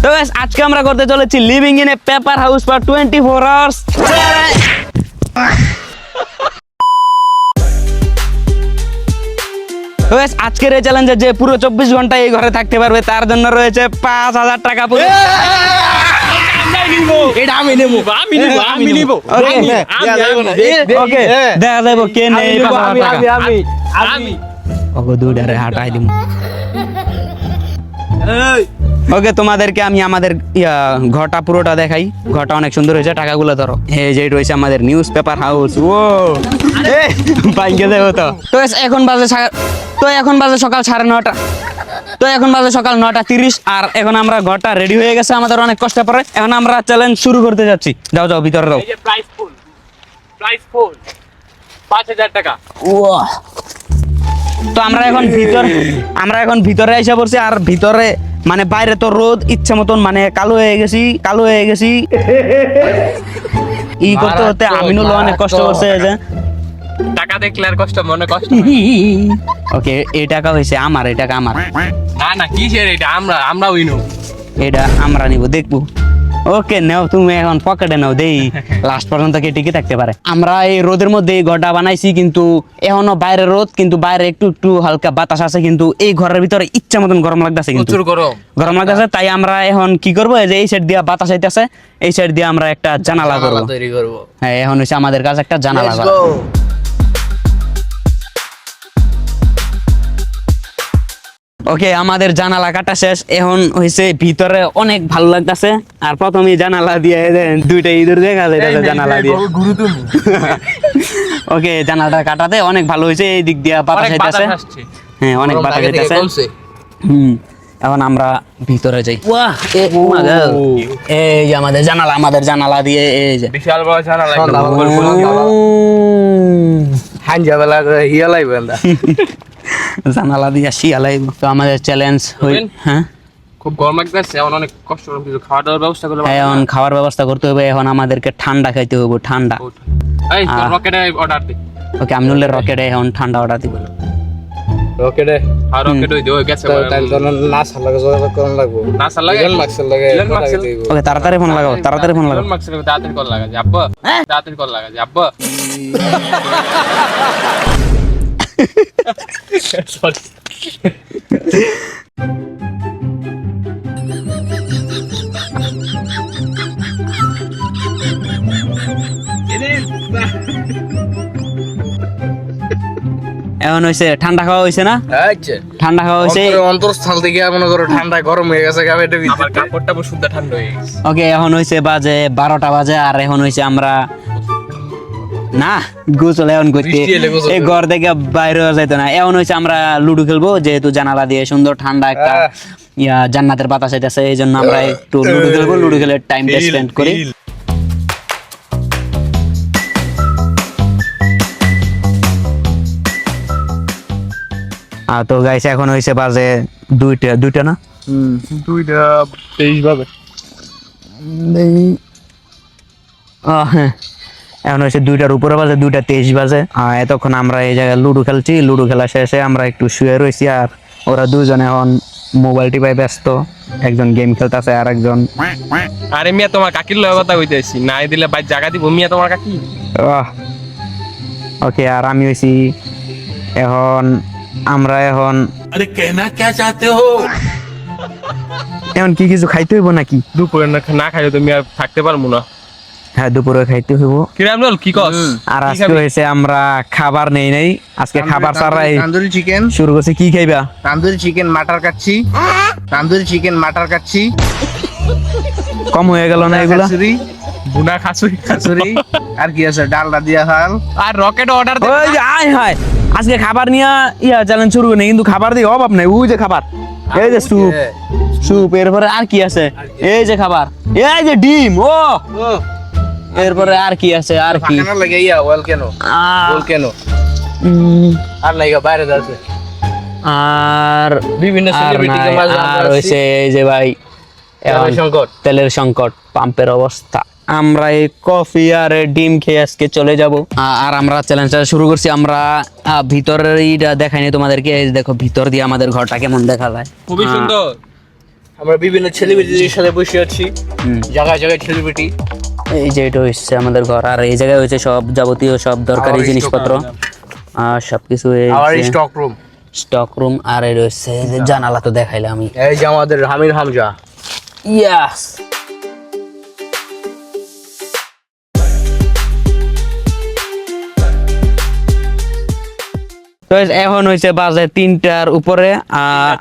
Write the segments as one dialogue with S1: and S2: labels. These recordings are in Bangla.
S1: তো guys, আজকে আমরা করতে চলেছি living in a paper house for 24 hours. তো guys, আজকের এই চ্যালেঞ্জে যে পুরো 24 ঘন্টা এই ঘরে থাকতে পারবে তার জন্য রয়েছে 5000 টাকা পুরো।
S2: এটা আমি নেব
S1: ওকে দেখা যাবো কে নেই 5000 টাকা।
S2: আমি
S1: ওগো দুইটারে হাঁটাই দিমু। ওকে তোমাদেরকে আমি আমাদের ঘরটা পুরোটা দেখাই। ঘরটা অনেক সুন্দর হয়েছে, টাকাগুলো ধরো। এই যে রয়েছে আমাদের নিউজ পেপার হাউস। ও বাইকে দেবো তো। এখন বাজে সকাল 9:30। তো এখন বাজে সকাল 9:30 আর এখন আমরা ঘরটা রেডি হয়ে গেছে আমাদের অনেক কষ্ট পরে। এখন আমরা চ্যালেঞ্জ শুরু করতে যাচ্ছি। যাও যাও ভিতরে যাও।
S2: এই যে প্রাইস ফুল 5000 টাকা।
S1: তো আমরা এখন ভিতরে এসে পড়ছি। আর ভিতরে মানে বাইরে তো রোদ ইচ্ছে মতন মানে কালো হয়ে গেছি ই করতে করতে আমিনুল অনেক কষ্ট করছে। এই যে
S2: টাকা দেখলে আর কষ্ট মনে কষ্ট
S1: ওকে এই টাকা হয়েছে আমার, এই টাকা আমার
S2: না কিসের এটা আমরা উইনো
S1: এটা আমরা নিব, দেখবো। ওকে নাও তুমি এখন পকেটে নাও, দেই লাস্ট পর্যন্ত কে টিকে থাকতে পারে। আমরা এই রোদের মধ্যে এই ঘরটা বানাইছি, কিন্তু এখনো বাইরে রোদ, কিন্তু বাইরে একটু হালকা বাতাস আছে, কিন্তু এই ঘরের ভিতরে ইচ্ছা মতন গরম লাগতেছে, কিন্তু গরম লাগতেছে। তাই আমরা এখন কি করবো, এই যে এই সাইড দিয়ে বাতাস আইতেছে, এই সাইড দিয়ে আমরা একটা জানালা করবো। হ্যাঁ এখন হচ্ছে আমাদের কাছে একটা জানালা করবো। ওকে আমাদের জানালা কাটা শেষ। এখন হয়েছে ভিতরে অনেক ভালো লাগতেছে। আর প্রথমে জানালা দিয়ে দুইটা ইঁদুর দেখা যায় জানালা দিয়ে। ওকে জানালাটা কাটাতে অনেক ভালো হয়েছে। এই দিক দিয়ে বাতাস আইতেছে। হ্যাঁ অনেক বাতাস আইতেছে। এখন আমরা ভিতরে যাই। এই যে আমাদের জানালা দিয়ে এই যে
S2: বিশাল বড় জানালা
S1: জানালা দিয়ে শিয়ালাই। তো আমাদের চ্যালেঞ্জ হ্যাঁ
S2: খুব গরম লাগতেছে, এখন অনেক কষ্ট করে কিছু খাওয়া দাওয়ার ব্যবস্থা করতে হবে।
S1: এখন খাওয়ার ব্যবস্থা করতে হবে। এখন আমাদেরকে ঠান্ডা খাইতে হবে, ঠান্ডা।
S2: এই রকেটে অর্ডার দে।
S1: ওকে আমিনুলের রকেটে এখন ঠান্ডা অর্ডার দিব।
S2: রকেটে আর রকেট ওই দিও গেছে তাই তো না সালাগে কোন লাগবো না সালাগে ইলন মাস্কের লাগে
S1: ওকে তাড়াতাড়ি ফোন লাগাও
S2: ইলন মাস্কের তাড়াতাড়ি কল লাগা যে আব্বা তাড়াতাড়ি কল লাগা যে আব্বা সরি
S1: এখন হইছে ঠান্ডা খাওয়া হইছে না?
S2: আচ্ছা
S1: ঠান্ডা খাওয়া হইছে।
S2: অন্তরস্থল থেকে মনে করো ঠান্ডা গরম হয়ে গেছে গাবে এটা আমার কাপড়টা পুরো শুদ্ধ ঠান্ডা হয়ে গেছে।
S1: ওকে এখন হইছে বাজে 12টা বাজে। আর এখন হইছে আমরা না গোসল এখন করতে এই ঘর থেকে বাইরে যাইতো না। এখন হইছে আমরা লুডো খেলবো, যেহেতু জানালা দিয়ে সুন্দর ঠান্ডা একটা জান্নাতের বাতাস আইতাছে, এই জন্য আমরা একটু লুডো খেলবো। লুডো খেলে টাইমটা স্পেন্ড করি। তো গাইস এখন হইছে বাজে 2টা না
S2: 2:23 বাজে।
S1: হ্যাঁ এখন হচ্ছে 2টার উপরে বাজে, 2:23 বাজে। এতক্ষণ আমরা এই জায়গায় লুডো খেলছি। লুডো খেলা শেষে আমরা একটু শুয়ে রয়েছি। আর ওরা দুজন এখন মোবাইল টিপায় ব্যস্ত। একজন গেম খেলতেছে আর একজন
S2: আরে মিয়া তোমার কাকির লগে কথা কইতেছি, নাই দিলে ভাই জায়গা দিব মিয়া তোমার কাকি।
S1: ওকে আর আমি হইছি আমরা এখন
S3: अरे कहना क्या चाहते हो?
S1: এখন কি কিছু খাইতে হইব নাকি?
S2: দুপুরে না খাইলে তুমি আর থাকতে পারবো না।
S1: হ্যাঁ দুপুরে খাইতে হইব।
S2: কি রামলাল কি কস?
S1: আর আজকে হয়েছে আমরা খাবার নেই আজকে খাবার ছাড়াই
S4: তান্দুরি চিকেন
S1: শুরু করছি। কি খাইবা?
S4: তান্দুরি চিকেন মাটার কাচ্ছি
S1: কম হয়ে গেল না এগুলা?
S2: বুনা খাসুরি
S4: আর কি আছে, ডালডা দিয়া হাল
S2: আর রকেট অর্ডার দে।
S1: ওই যে আয় হায় আজকে খাবার নিয়ে চ্যালেঞ্জ শুরু করি, কিন্তু খাবার দিয়ে অভাব নাই। ওই যে খাবার, এই যে স্যুপ এরপরে আর কি আছে, এই যে খাবার, এই যে ডিম। এরপরে আর কি আছে, আর কি
S4: লাগে ওয়েল কেন আর লাইগা বাইরে যাচ্ছে।
S1: আর
S2: বিভিন্ন সেলিব্রিটি কে মাঝে
S1: আর হইছে এই যে ভাই তেলের সংকট, পাম্পের অবস্থা। আমরা এই কফি আর ডিম খেয়ে আজকে চলে যাব। আর আমরা চ্যালেঞ্জটা শুরু করছি। আমরা ভিতরের এইটা দেখাইনি তোমাদেরকে। দেখো ভিতর দিয়ে আমাদের ঘরটা কেমন দেখা যায়,
S2: খুবই সুন্দর।
S4: আমরা বিভিন্ন সেলিব্রিটির সাথে বসে আছি
S1: হুম।
S4: জায়গায় জায়গায় সেলিব্রিটি।
S1: এই যে এটা হচ্ছে আমাদের ঘর, আর এই জায়গায় হচ্ছে সব যাবতীয় সব দরকারি
S4: Our
S1: জিনিসপত্র আর সবকিছু
S4: আমার স্টক রুম।
S1: Stock room. আর এই রয়েছে এই যে জানালা, তো দেখাইলাম আমি।
S4: এই যে আমাদের আমির হামজা।
S1: ইয়াস। তো এখন হয়েছে বাজে 3টার উপরে,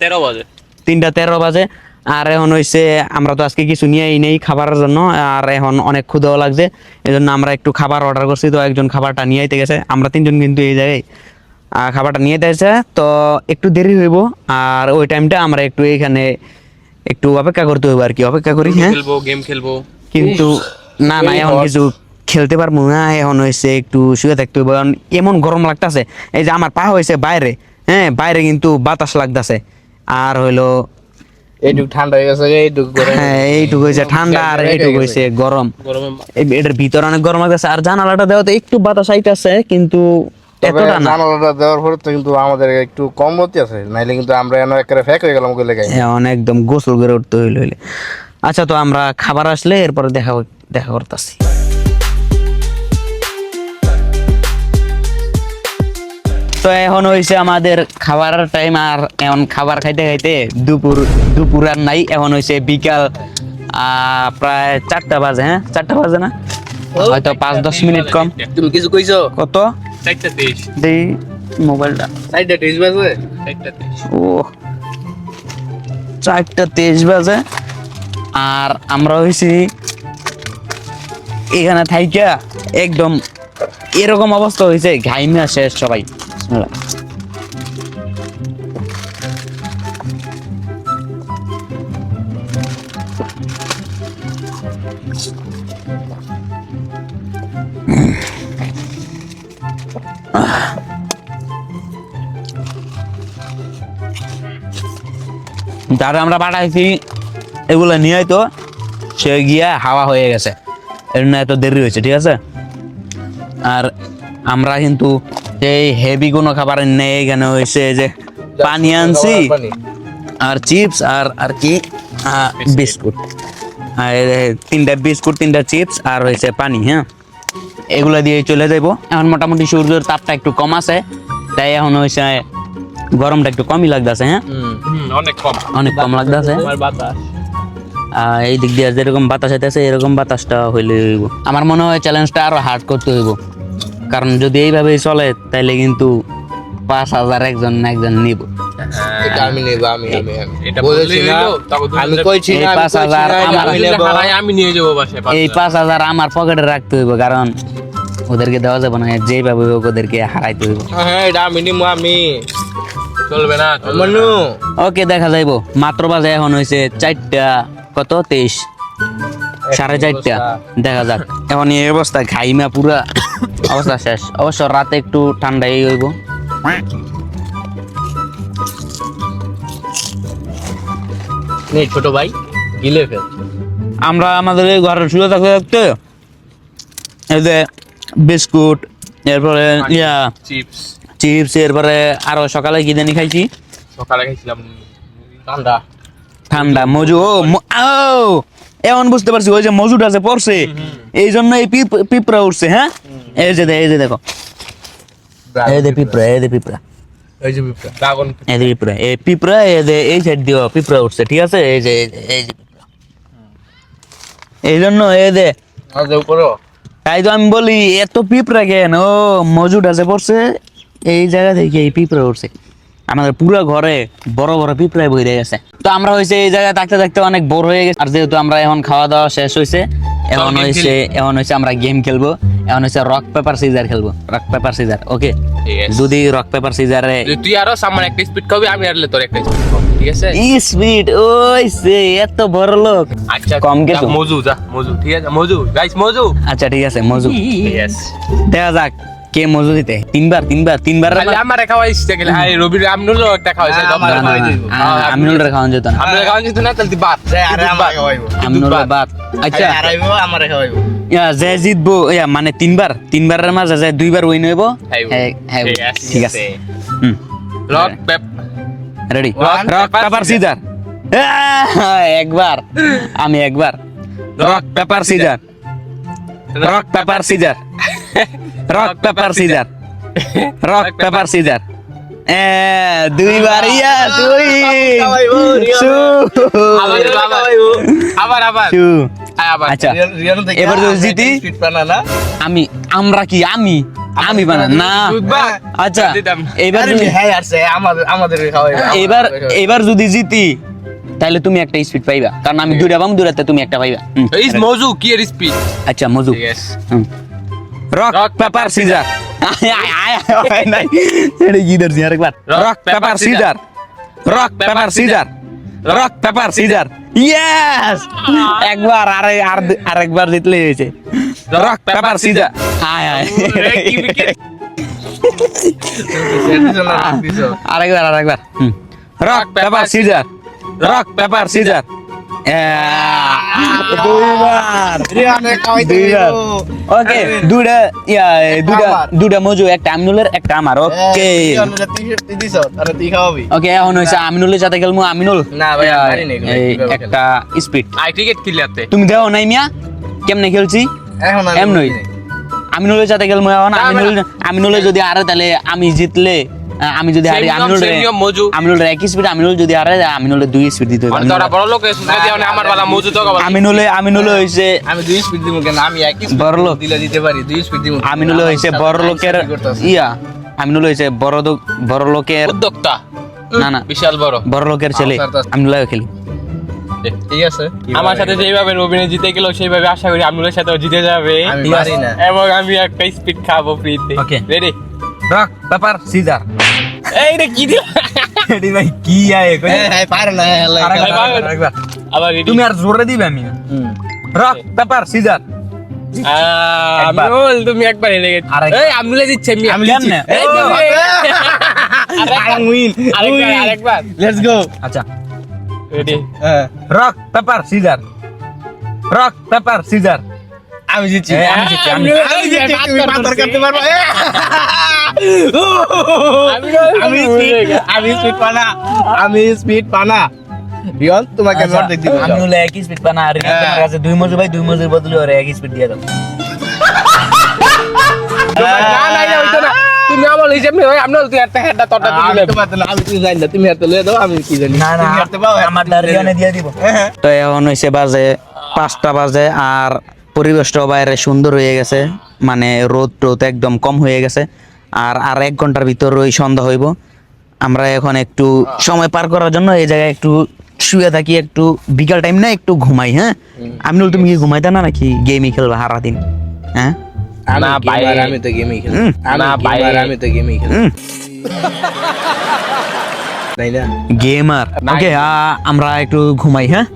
S2: 13 বাজে।
S1: 3:13 বাজে। আর এখন হয়েছে আমরা তো আজকে কিছু নিয়েই নেই খাবারের জন্য, আর এখন অনেক ক্ষুধাও লাগছে, এই জন্য আমরা একটু খাবার অর্ডার করছি। তো একজন খাবারটা নিয়ে আইতে গেছে, আমরা 3জন কিন্তু এই জায়গায় খাবারটা নিয়ে দিয়েছে, তো একটু দেরি হইব। আর ওই টাইমটা আমরা একটু এইখানে একটু অপেক্ষা করতে হইব আর কি, অপেক্ষা করি। হ্যাঁ,
S2: খেলবো, গেম খেলবো।
S1: কিন্তু না এখন কিছু খেলতে পারবো না, এখন হয়েছে একটু শুয়ে থাকতে হইব, কারণ এমন গরম লাগতেছে। এই যে আমার পা হয়েছে বাইরে, হ্যাঁ বাইরে কিন্তু বাতাস লাগতেছে, আর হইলো
S4: এইটুকু ঠান্ডা হয়ে গেছে, এইটুকু গরম।
S1: হ্যাঁ এইটুকু হয়েছে ঠান্ডা আর এইটুকু হয়েছে গরম। এটার ভিতরে অনেক গরম লাগতেছে, আর জানালাটা দেওয়াতে একটু বাতাস আইতাছে, কিন্তু এতটা না।
S4: জানালাটা দেওয়ার পরে তো কিন্তু আমাদের একটু কম গতি আছে, নাইলে কিন্তু আমরা এনে একেবারে ফেক হয়ে গেলাম ওগুলো লেগে।
S1: এখন একদম গোসল করে উঠতে হইলে। আচ্ছা, তো আমরা খাবার আসলে এরপরে দেখা করতেছি। তো এখন হয়েছে আমাদের খাবারের টাইম, আর এখন খাবার খাইতে খাইতে দুপুর আর নাই, এখন হয়েছে বিকাল প্রায় 4টা বাজে। হ্যাঁ 4টা বাজে না, হয়তো 5-10 মিনিট কম।
S4: তুমি কিছু কইছো?
S1: কত
S2: 4:23।
S1: দেই মোবাইলটা।
S4: 4:23 বাজে।
S2: 4:23।
S1: ও 4:23 বাজে। আর আমরা হয়েছি এখানে থাইকা একদম এরকম অবস্থা হয়েছে, ঘাইমা শেষ সবাই। যারা আমরা পাঠাইছি এগুলো নিয়ে তো সে গিয়া হাওয়া হয়ে গেছে, এর জন্য এত দেরি হয়েছে, ঠিক আছে। আর আমরা কিন্তু এই হেভি কোনো খাবার নেই, এখানে হয়েছে যে পানি আনছি আর চিপস আর কি বিস্কুট, আর 3টা বিস্কুট 3টা চিপস আর হয়েছে পানি। হ্যাঁ এগুলো দিয়ে চলে যাইবো। এখন মোটামুটি সূর্যের তাপটা একটু কম আছে, তাই এখন হয়েছে গরমটা একটু কমই লাগতেছে। হ্যাঁ অনেক কম লাগতেছে। এই দিক দিয়ে যেরকম বাতাস আইতেছে এরকম বাতাসটা হইলে হইব। আমার মনে হয় চ্যালেঞ্জটা আরো হার্ড করতে হইব, কারণ যদি এইভাবেই চলে তাইলে কিন্তু 5,000 একজন নিব।
S4: এটা আমি নেব, আমি
S2: এটা
S4: বলেছি না, আমি কইছি না,
S1: এই 5,000
S2: আমি নিয়ে যাবো বাসায়।
S1: এই 5,000 আমার পকেটে রাখতে হইব, কারণ ওদেরকে দেওয়া যাবে না, যেভাবে হোক ওদেরকে হারাইতে হইব।
S4: হ্যাঁ এটা আমি নিব, আমি
S2: চলবে না
S4: মনু।
S1: ওকে দেখা যাইবো। মাত্র বাজে এখন হয়েছে 4টা কত 23, 4:30। দেখা যাক। এখন এই অবস্থা ঘাইমা পুরা অবস্থা শেষ। অবশ্য রাতে একটু ঠান্ডাই হইব।
S4: নেই ছোট ভাই গিলে ফেল।
S1: আমরা আমাদের এই ঘরে শুয়ে থাকতে থাকতে এই যে বিস্কুট, এরপরে চিপস, এরপরে আরো সকালে কি জানি খাইছি,
S2: সকালে খাইছিলাম
S1: ঠান্ডা মজু। এমন বুঝতে পারছি ওই যে মজুটা যে পড়ছে, এই জন্য এই পিঁপড়া উঠছে। হ্যাঁ এই যে দেখো, এই যে পিঁপড়া, এই যে পিঁপড়া,
S4: এই যে ড্রাগন,
S1: এই যে পিঁপড়া, এই পিঁপড়া এই সাইড দিয়ে পিঁপড়া উঠছে, ঠিক আছে। এই যে পিঁপড়া, এই জন্য এই যে
S4: উপরে।
S1: তাই তো আমি বলি এত পিঁপড়া কেন, ও মজুটা যে পড়ছে এই জায়গা থেকে এই পিঁপড়া উঠছে। আমাদের পুরো ঘরে বড় বড় পিঁপড়ায় বইরে গেছে। তো আমরা হয়েছে এই জায়গায় থাকতে থাকতে অনেক বোর হয়ে গেছে, আর যেহেতু আমরা এখন খাওয়া দাওয়া শেষ হয়েছে, এখন হয়েছে আমরা গেম খেলবো। এখন হয়েছে রক পেপার সিজার খেলবো, রক পেপার সিজার। ওকে, যদি রক পেপার সিজারে
S2: তুই আরো সামনে একটা স্পিড খাবি, আমি আরলে তোর একটা স্পিড খাবো, ঠিক আছে?
S1: স্পিড ওই সে এত বড় লোক।
S2: আচ্ছা
S1: কম কিছু
S2: মজু, ঠিক আছে? গাইস মজু।
S1: আচ্ছা ঠিক আছে মজু।
S2: ইয়েস,
S1: দেখা যাক কে মজু দিতে। তিনবার
S2: আমার খাওয়াইস গেলে আই রবি আমনুল একটা খাওয়াইছে,
S1: আমিনুল রে খাওয়ান যেত না,
S2: আমরা খাওয়ান যেত না, তাহলে তুই বাদ।
S4: আরে আমার খাওয়াইবো,
S1: আমিনুল বাদ। আচ্ছা
S4: আরাইবো আমারে খাওয়াইবো।
S1: যে জিতবো মানে তিনবারের মাঝে যে 2বার উইন হইব। হ্যাঁ ঠিক আছে।
S2: Rock pep
S1: ready, rock paper scissor. একবার আমি একবার rock paper scissor rock paper scissor rock paper scissor rock paper scissor দুইবার ইয়া দুই
S2: আবার
S1: আচ্ছা
S4: রিয়ানো থেকে
S1: এবার যদি জিতি
S4: স্পিড পানা না
S1: আমি আমরা কি আমি বানা না আচ্ছা এবার যদি
S4: হ্যাঁ আছে আমাদের খাওয়াই
S1: এবার যদি জিতি তাহলে তুমি একটা স্পিড পাইবা কারণ আমি দুইটা পাম দুইটাতে তুমি একটা পাইবা
S2: ইস মজু কি এর স্পিড
S1: আচ্ছা মজু রক পেপার সিজার নাই এটা কি ধরছি আরেকবার rock paper scissor rock paper scissor rock paper caesar yes একবার আরেকবার জিতলে হয়েছে রক পেপার সিজার আয় আয় আরেকবার rock paper scissor rock paper scissor okay দুটা মজু একটা আমিনুলের একটা আমার ওকে ওকে এখন হয়েছে আমিনুলের সাথে খেলবো আমিনুল
S4: না ভাই, আমি পারি না এগুলো,
S1: এই
S4: কিভাবে
S1: একটা স্পিড
S2: আই ক্রিকেট খেলতে
S1: তুমি দেও নাই মিয়া কেমনে খেলছি এমনই আমিনুলের সাথে খেলবো এখন আমিনুলে যদি আরে তাহলে আমি জিতলে আমি যদি হারি আমিনুলের এক স্পিড আমিনুল যদি হারে আমিনুলের 2 স্পিড দিতে হবে
S2: তোরা বড় লোক আমার বালা মজু তো
S1: আমিনুলে হইছে
S4: আমি 2 স্পিড দিব কেন আমি এক স্পিড
S1: বড় লোক
S4: দিলে দিতে পারি 2 স্পিড দিব
S1: আমিনুলে হইছে বড় লোকের আমিনুল হইছে বড় লোকের
S2: উদ্যোক্তা
S1: না
S2: বিশাল
S1: বড় লোকের ছেলে আমিনুল খেলি
S4: ঠিক আছে
S2: আমার সাথে যেভাবে রবিনে জিতে গেল সেইভাবে আশা করি আমিনুলের সাথেও জিতে যাবে
S4: আমি পারি না
S2: এবং আমি একটা স্পিড খাবো ফ্রিতে
S1: okay
S2: ready
S1: rock paper caesar
S2: এই রে কি দিল
S1: এডি ভাই কি আয়
S4: পারে না
S1: আরেকবার
S2: আবার রেডি
S1: তুমি আর জোরে দিবে আমি রক পেপার সিজার
S2: আমিনুল তুমি একবার হেরে গেছো এই আমিনুলে দিচ্ছে আমি
S1: কেমনে
S2: আরেকবার
S4: লেটস গো
S1: আচ্ছা
S2: ready
S1: rock paper scissor rock paper caesar
S4: আমি জিতছি
S1: আমি জিতছি
S4: আমি জিতছি তুমি পাথর করতে পারবে আমি স্পিড পানা রিয়ন তোমাকে আমি অর্ধেক দিব
S1: আমি হলো এক স্পিড পানা আর তোমার কাছে 2 মজু ভাই 2 মজুর বদলে ওরে এক স্পিড দিয়ে দাও
S2: না হইতো না তুমি আমার হিসাব নেই আমরা তুই একটা হেডটা তটা দিলে
S4: আমি তুমি জানি না তুমি হাতে লয়ে দাও আমি কি জানি
S1: না
S4: তুমি হাতে পাও
S1: আমার রিয়নে দিয়ে দিব তো এখন হইছে বাজে 5টা বাজে আর পরিবেশটাও বাইরে সুন্দর হয়ে গেছে মানে রোদ একদম কম হয়ে গেছে আর 1 ঘন্টার ভিতর ওই সন্ধ্যা হইব আমরা এখন একটু সময় পার করার জন্য এই জায়গায় একটু শুয়ে থাকি একটু বিকাল টাইম না একটু ঘুমাই হ্যাঁ আমিনুল তুমি কি ঘুমাইতা না নাকি গেমই খেলবা সারা দিন হ্যাঁ
S2: না ভাই
S4: আমি তো গেমই খেলি
S2: না ভাই
S4: আমি তো গেমই খেলি তাই না
S1: গেমার ওকে আমরা একটু ঘুমাই হ্যাঁ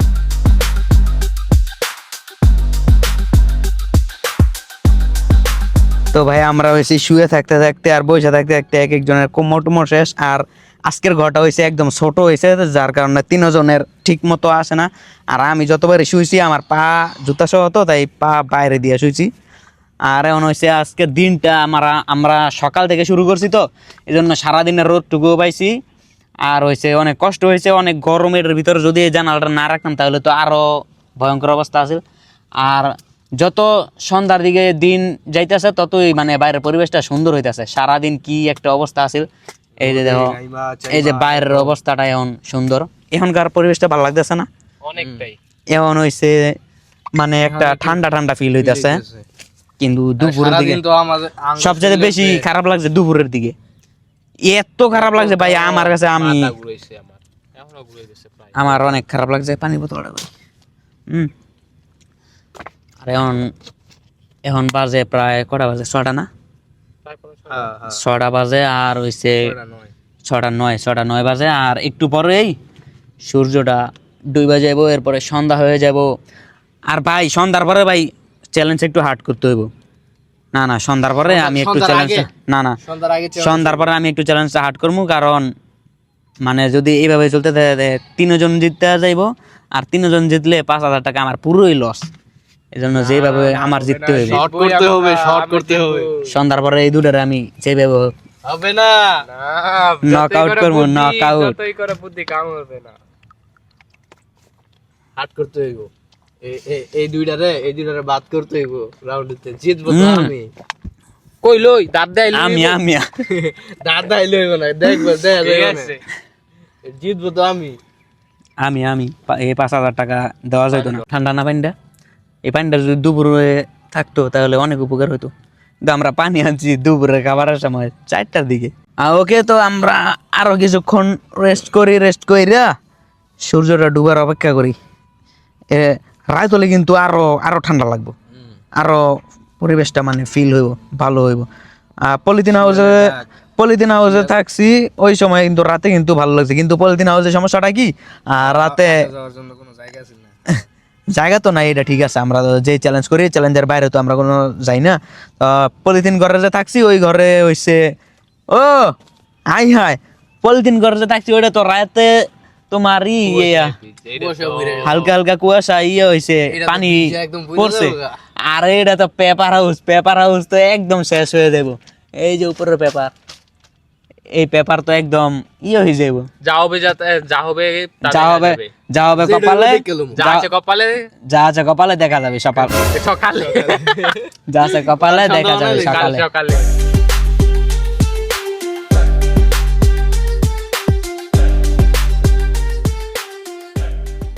S1: তো ভাই আমরা হয়েছি শুয়ে থাকতে থাকতে আর বসে থাকতে থাকতে এক একজনের কোমর টোমর শেষ আর আজকের ঘরটা হয়েছে একদম ছোট হয়েছে যার কারণে 3 জনের ঠিক মতো আসে না আর আমি যতবারই শুয়েছি আমার পা জুতা সহ তো তাই পা বাইরে দিয়ে শুয়েছি আর এখন হয়েছে আজকের দিনটা আমরা সকাল থেকে শুরু করছি তো এই জন্য সারাদিনের রোদটুকুও পাইছি আর হয়েছে অনেক কষ্ট হয়েছে অনেক গরমের ভিতরে যদি এই জানালাটা না রাখতাম তাহলে তো আরও ভয়ঙ্কর অবস্থা আছে আর যত সন্ধ্যার দিকে দিন যাইতেছে ততই মানে বাইরের পরিবেশটা সুন্দর হইতেছে সারাদিন কি একটা অবস্থা আছে এই যে দেখো এই যে বাইরের অবস্থাটা এখন সুন্দর এখনকার পরিবেশটা ভালো লাগতেছে না
S2: অনেকটাই
S1: এখন হইছে মানে একটা ঠান্ডা ঠান্ডা ফিল হইতেছে কিন্তু দুপুরের দিকে সবচেয়ে বেশি খারাপ লাগছে দুপুরের দিকে এত খারাপ লাগছে ভাই আমার কাছে আমার অনেক খারাপ লাগছে পানি বোতলটা আর এখন বাজে প্রায় কটা বাজে 6টা না 6টা বাজে আর হইছে 6:09 বাজে আর একটু পরেই সূর্যটা ডুবে যাবো এরপরে সন্ধ্যা হয়ে যাব আর ভাই সন্ধ্যার পরে ভাই চ্যালেঞ্জ একটু হার্ড করতে হইব না সন্ধ্যার পরে আমি একটু চ্যালেঞ্জ সন্ধ্যার পরে আমি একটু চ্যালেঞ্জটা হার্ড করবো কারণ মানে যদি এইভাবে চলতে থাকে 3 জন জিততে যাইব আর 3 জন জিতলে 5,000 টাকা আমার পুরোই লস এজন্য যেভাবে আমার জিততে হইবে
S4: শর্ট করতে হবে
S1: সন্ধ্যার পরে এই দুটারে আমি যেভাবে
S4: হবে না
S1: নকআউট করব নকআউট
S2: যতই করে বুদ্ধি কাম হবে না হাট করতে হইব এই দুইটারে বাদ করতে হইব রাউন্ডে জিতবো তো আমি কই লই দাঁত দেয়
S1: আমি
S2: দাঁত দেয় লইব না দেখবো দেখা যাবে না জিতবো তো আমি
S1: এই 5,000 টাকা দেওয়া যেত না ঠান্ডা না পানিটা এই পানিটা যদি দুপুরে থাকতো তাহলে অনেক উপকার হতো কিন্তু আমরা পানি আনছি দুপুরে খাবারের সময় 4টার দিকে ওকে তো আমরা আরো কিছুক্ষণ রেস্ট কইরা সূর্যটা ডুবার অপেক্ষা করি রাত হলে কিন্তু আরো ঠান্ডা লাগবে আরো পরিবেশটা মানে ফিল হইব ভালো হইব পলিথিন হাউসে থাকছি ওই সময় কিন্তু রাতে কিন্তু ভালো লাগছে কিন্তু পলিথিন হাউসের সমস্যাটা কি রাতে
S2: যাওয়ার জন্য কোনো জায়গা আছে না
S1: জায়গা তো নাই এটা ঠিক আছে আমরা যে চ্যালেঞ্জ করি চ্যালেঞ্জের বাইরে তো আমরা কোনো যাই না পলিথিন ঘরে যে থাকছি ওই ঘরে হইছে ও হাই পলিথিন ঘরে যে থাকছি ওইটা তো রাতে তোমার হালকা হালকা কুয়াশা হইছে পানি পড়ছে আর এটা তো পেপার হাউস তো একদম শেষ হয়ে যাবো এই যে উপরের পেপার এই পেপার তো একদম হয়ে যাবো যা হবে কপালে দেখা যাবে সকালে যা আছে কপালে দেখা যাবে সকালে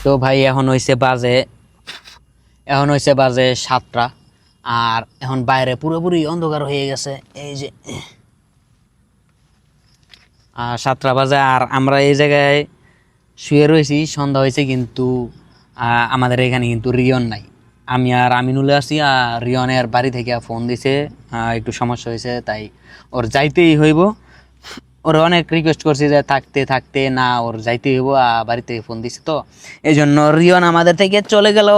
S1: তো ভাই এখন হইছে বাজে 7টা আর এখন বাইরে পুরোপুরি অন্ধকার হয়ে গেছে এই যে 7টা বাজে আর আমরা এই জায়গায় শুয়ে রয়েছি সন্ধ্যা হয়েছে কিন্তু আমাদের এখানে কিন্তু রিয়ন নাই আমি আর আমিনুলে আছি আর রিয়নের বাড়ি থেকে ফোন দিছে একটু সমস্যা হয়েছে তাই ওর যাইতেই হইব ওর অনেক রিকোয়েস্ট করছি যে থাকতে না ওর যাইতেই হইব বাড়ি থেকে ফোন দিছে তো এই জন্য রিয়ন আমাদের থেকে চলে গেল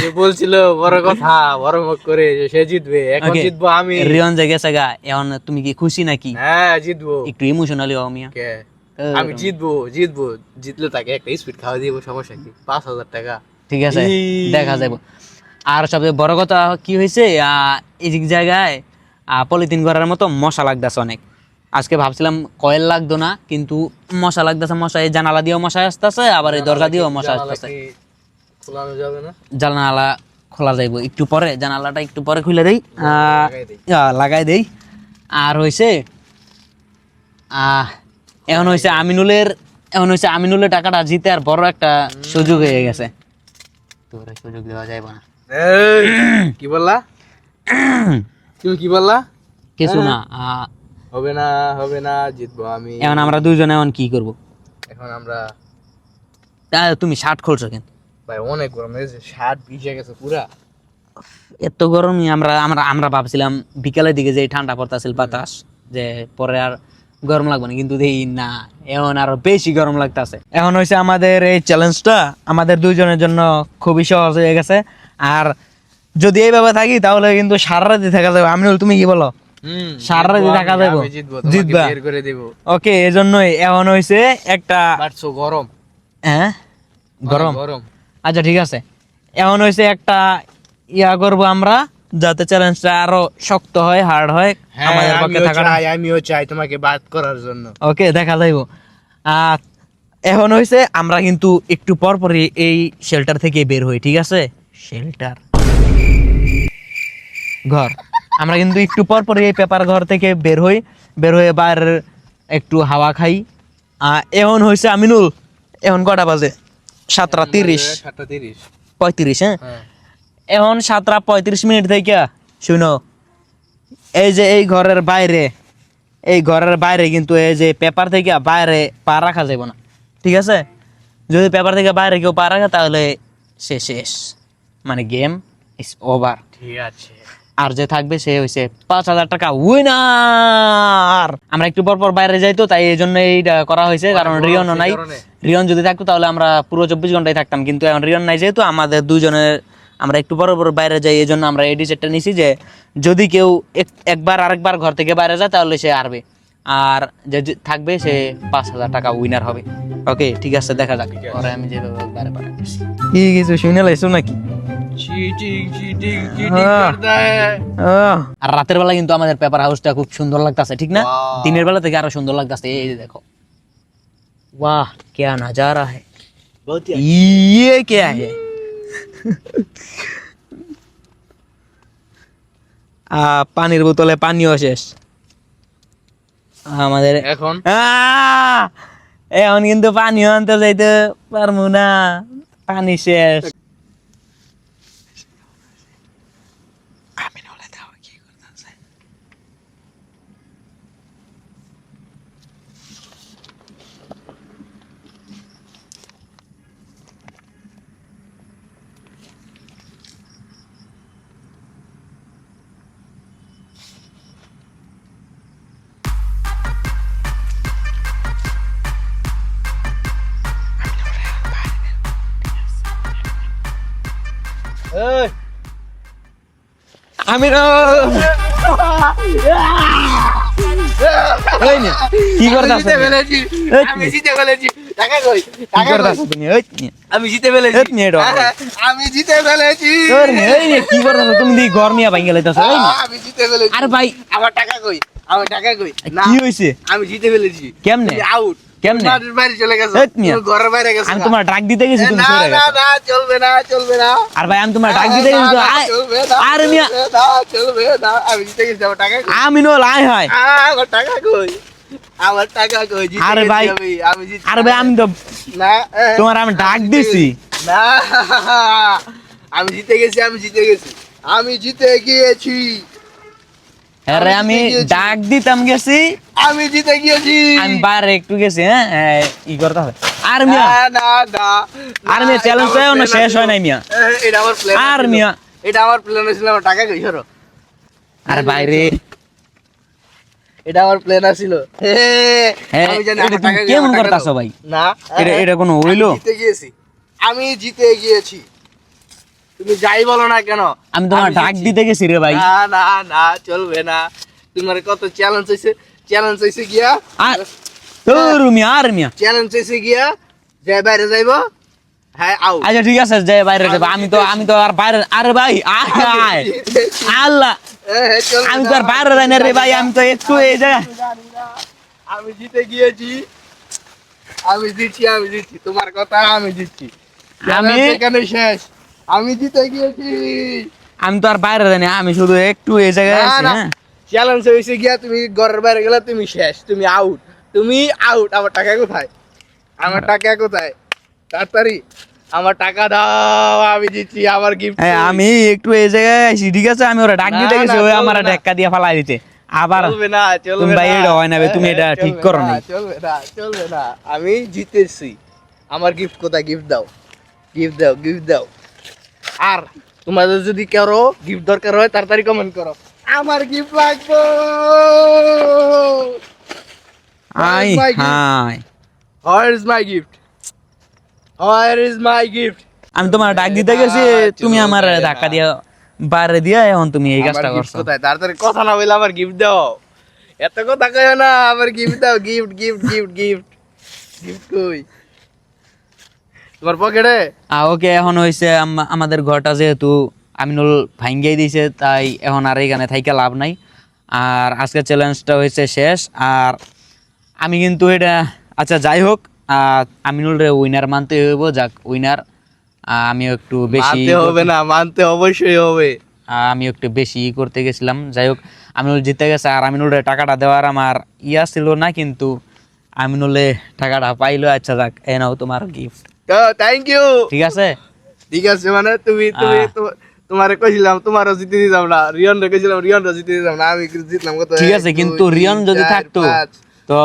S2: যে বলছিল বড় কথা বড় মুখ করে যে সে জিতবে এখন জিতবো আমি
S1: রিয়ন যে গেছে গা এখন তুমি কি খুশি নাকি
S2: জিতবো
S1: একটু ইমোশনালি হও মিয়া
S2: আমি জিতবো জিতলে তাকে একটা স্পিড খাওয়া দিব সমস্যা কি 5,000 টাকা
S1: ঠিক আছে দেখা যাবে আর সবচেয়ে বড় কথা কি হয়েছে এই জায়গায় পলিথিন ঘরের মতো মশা লাগতেছে অনেক আজকে ভাবছিলাম কয়েল লাগতো না কিন্তু মশা লাগতেছে মশা এই জানালা দিয়েও মশা আসতেছে আবার এই দরজা দিয়েও মশা আসতেছে
S2: খোলানো যাবে না
S1: জানালা খোলা যাইব একটু পরে জানালাটা একটু পরে খুলে দেই লাগাই দেই আর হয়েছে এখন হয়েছে আমিনুলের টাকাটা জিতে আর বড় একটা সুযোগ হয়ে গেছে তোর সুযোগ দেওয়া যাইব না
S2: কি বললা তুমি কি বললা
S1: কিছু না
S2: হবে না জিতবো আমি
S1: এখন আমরা দুইজনে এখন কি করব
S2: এখন আমরা
S1: তুমি শার্ট খুলছো কেন
S2: ভাই অনেক গরম লেগেছে শার্ট ভিজে গেছে পুরা
S1: এত গরমই আমরা ভাবছিলাম বিকালের দিকে যে ঠান্ডা পড়তাছিল বাতাস যে পরে আর গরম লাগবে না কিন্তু দেখি না এখন আরো বেশি গরম লাগতেছে এখন হয়েছে আমাদের এই চ্যালেঞ্জটা আমাদের দুইজনের জন্য খুবই সহজ হয়ে গেছে আর যদি এইভাবে থাকি তাহলে কিন্তু সারা রাতি থাকা যাবে আমিনুল তুমি কি বলো সারা রাতি থাকা যাবে জিতবা ওকে এই জন্যই এখন হয়েছে একটা
S2: গরম
S1: গরম আচ্ছা ঠিক আছে এখন হয়েছে একটা করবো আমরা যাতে চ্যালেঞ্জটা আরো শক্ত হয় হার্ড হয় আমাদের পক্ষে থাকাটা
S2: আমিও চাই তোমাকে বাদ করার জন্য
S1: ওকে দেখা যাইব এখন হয়েছে আমরা কিন্তু একটু পর পরই এই শেল্টার থেকে বের হই ঠিক আছে শেল্টার ঘর আমরা কিন্তু একটু পর পরই এই পেপার ঘর থেকে বের হয়ে বাইরে একটু হাওয়া খাই এখন হয়েছে আমিনুল এখন কটা বাজে 7:30 35 হ্যাঁ এখন 7:35 থেকে শুনো এই যে এই ঘরের বাইরে কিন্তু এই যে পেপার থেকে বাইরে পা রাখা যাবে না ঠিক আছে যদি পেপার থেকে বাইরে কেউ পা রাখে তাহলে শেষ মানে গেম ইজ ওভার
S2: ঠিক আছে
S1: আর যে থাকবে সে হইছে 5,000 টাকা উইনার আমরা একটু পর বাইরে যাই তো তাই এই জন্য এইটা করা হয়েছে কারণ রিয়নও নাই রিয়ন যদি থাকতো তাহলে আমরা পুরো 24 ঘন্টায় থাকতাম কিন্তু এখন রিয়ন নাই যেহেতু আমাদের দুজনের আমরা একটু পর বাইরে যাই এই জন্য আমরা এই ডিসিশনটা নিছি যে যদি কেউ আরেকবার ঘর থেকে বাইরে যায় তাহলে সে হারবে আর যে থাকবে সে 5,000 টাকা উইনার হবে ওকে ঠিক আছে দেখা যাক পরে আমি যেভাবে বাইরে পাঠাচ্ছি কি কিছু শুনে লাইছো নাকি আর রাতের বেলা কিন্তু আমাদের পেপার হাউসটা খুব সুন্দর লাগতেছে ঠিক না দিনের বেলা থেকে আরো সুন্দর লাগতেছে এই দেখো वाह क्या नजारा है
S2: बहुत ही
S1: ये क्या है পানির বোতলে পানিও শেষ আমাদের
S2: এখন
S1: এখন কিন্তু পানি আনতে যাইতে পারবো না পানি শেষ
S2: এই
S1: আমি এই নে, কি করতাছ
S2: জিতে ফেলেছি আমি জিতে ফেলেছি টাকা কই
S1: কি
S2: টাকা
S1: করতাছ
S2: কই
S1: তুমি এই নে,
S2: আমি জিতে ফেলেছি
S1: এই নে এটা।
S2: আমি জিতে ফেলেছি
S1: তোর নে, এই নে, কি করতাছ তুমি দি ঘর নিয়া ভাঙ গেলাইতাছ এই নে।
S2: আমি জিতে ফেলেছি
S1: আরে ভাই
S2: আমার টাকা কই আমার টাকা কই না
S1: কি হইছে
S2: আমি জিতে ফেলেছি
S1: কেমনে?
S2: আউট
S1: কেমনে?
S2: বাইরে চলে গেছো
S1: এই মিয়া।
S2: তুমি ঘরের বাইরে গেছো
S1: আমি তোমার ডাক দিতে গেছি তুমি
S2: না
S1: সরে
S2: না
S1: গেছো
S2: না চলবে না চলবে না
S1: আর ভাই আমি তোমার ডাক দিতে গেছি তো আয়-
S2: চলবে না
S1: আরে মিয়া
S2: চলবে না চলবে না আমি জিতে গেছি আমার টাকা কই
S1: আমি নল আয় হয়
S2: আমার টাকা কই আমার টাকা কই জিতে
S1: আরে
S2: গেছি
S1: ভাই,
S2: আমি জিতে
S1: আরে ভাই আমি তো
S2: না
S1: তোমার আমি ডাক
S2: জিতে
S1: দিছি
S2: গেছি। না আমি জিতে গেছি আমি জিতে গেছি আমি জিতে গিয়েছি
S1: আরে
S2: আমি
S1: আমি
S2: জিতে গিয়েছি।
S1: ডাক দিতাম গেছি
S2: আমি জিতে গিয়েছি
S1: আমি বাইরে একটু গেছি হ্যাঁ ই করতে হবে আর মিয়া
S2: না না না
S1: আর মিয়া চ্যালেঞ্জ তো এখনো শেষ হয় নাই মিয়া
S2: এটা আমার প্ল্যান
S1: আর মিয়া
S2: এটা আমার প্ল্যান ছিল আমার টাকা কই সরো
S1: আর বাইরে
S2: এটা আমার প্ল্যান ছিল
S1: হ্যাঁ,
S2: আমি জানি
S1: এটা
S2: আমার
S1: তুমি
S2: টাকা
S1: কেমন
S2: আমার টাকা
S1: করতাছো
S2: দাও।
S1: ভাই?
S2: না
S1: এটা কোনো হইলো?
S2: আমি জিতে গিয়েছি আমি জিতে গিয়েছি তুমি যাই বলো না কেন
S1: আমি তোমার ডাক
S2: জিতছি।
S1: দিতে গেছি রে ভাই
S2: না না না চলবে না তোমার কত চ্যালেঞ্জ হইছে গিয়া
S1: আর তোর মিয়া আর মিয়া
S2: চ্যালেঞ্জ হইছে গিয়া যে বাইরে যাইবো হ্যাঁ আউ
S1: আচ্ছা ঠিক আছে যাই বাইরে যাবো আমি তো আর বাইরে আরে ভাই আয় আয় আল্লাহ আমি তো আর বাইরে যাই না রে ভাই আমি তো একটু এই জায়গায়
S2: আমি জিতে গিয়েছি আমি জিতছি তোমার কথা আমি জিতছি
S1: আমি-
S2: এখানে শেষ আমি জিতে গিয়েছি
S1: আমি তো আর বাইরে যাই না আমি শুধু একটু এই জায়গায়
S2: না,
S1: আছি
S2: না।
S1: হ্যাঁ
S2: চ্যালেঞ্জ হয়েছে গিয়া তুমি ঘরের বাইরে গেলে তুমি শেষ তুমি আউট আমার টাকা কোথায় আমার টাকা কোথায় তাড়াতাড়ি আমার টাকা দাও আমি জিতছি আমার গিফট
S1: হ্যাঁ, আমি একটু এই জায়গায় আছি ঠিক আছে আমি ওরা ডাক
S2: না,
S1: দিতে গেছি
S2: না,
S1: ওই
S2: চলবে
S1: আমার
S2: না।
S1: ধাক্কা দিয়ে ফালাই দিতে আবার
S2: চলবে না চলবে
S1: তুমি ভাই
S2: না।
S1: এটা হয় না ভাই, তুমি এটা
S2: চলবে
S1: ঠিক করো
S2: না,
S1: নাই।
S2: চলবে না আমি জিতেছি আমার গিফট কোথায় গিফট দাও আর তোমাদের যদি কারো গিফট দরকার হয় তাড়াতাড়ি কমেন্ট করো আমার গিফট লাগবে
S1: I
S2: my gift?
S1: Hi
S2: Where is my gift? Where is my gift?
S1: আমি তোমার ডাক দিতে গেছি
S2: না,
S1: তুমি
S2: চলবে
S1: আমার
S2: না।
S1: ধাক্কা দিয়ে বাইরে দিয়ে এখন তুমি এই কাজটা
S2: আমার gift
S1: করছো
S2: কোথায় তাড়াতাড়ি কথা না বলে আমার গিফট দাও এত কথা কয় না আমার গিফট দাও গিফট কই তোমার পকেটে
S1: ওকে এখন হয়েছে আমাদের ঘরটা যেহেতু আমিনুল ভাঙ্গিয়ে দিয়েছে তাই এখন আর এখানে থাইকে লাভ নাই আর আজকের চ্যালেঞ্জটা হয়েছে শেষ আর আমি কিন্তু এটা আচ্ছা যাই হোক আমিনুল রে উইনার মানতে হইব যাক উইনার আমি একটু বেশি
S2: মানতে হবে না মানতে অবশ্যই হবে
S1: আমি একটু বেশি করতে গেছিলাম যাই হোক আমিনুল জিতে গেছে আর আমিনুলের টাকাটা দেওয়ার আমার ইয়া ছিল না কিন্তু আমিনুলে টাকাটা পাইলো আচ্ছা যাক এ নাও তোমার গিফট
S2: থ্যাংক ইউ
S1: ঠিক আছে
S2: ঠিক আছে মানে তুমি তুমি তোমারে কইছিলাম তোমারও জিতে দিতাম না রিয়ন রে কইছিলাম রিয়ন রে জিতে দিতাম না আমি জিতলাম কত
S1: ঠিক আছে কিন্তু রিয়ন যদি থাকতো তো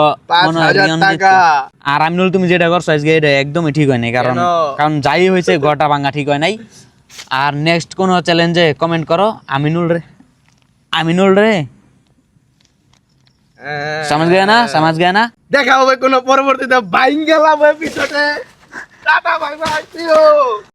S1: মনে হয়
S2: 5,000
S1: রিয়ন
S2: টাকা।
S1: জিততো। আর আমিনুল তুমি যেটা করছো আজকে এটা একদমই ঠিক হয় নাই কারণ
S2: কেন?
S1: কারণ যাই হয়েছে ঘরটা ভাঙা ঠিক হয় নাই আর নেক্সট কোন চ্যালেঞ্জে কমেন্ট করো আমিনুল রে समझ गया ना
S2: দেখা হবে কোনো পরবর্তীতে বাইং গেলাম এপিসোডে টাটা বাই বাই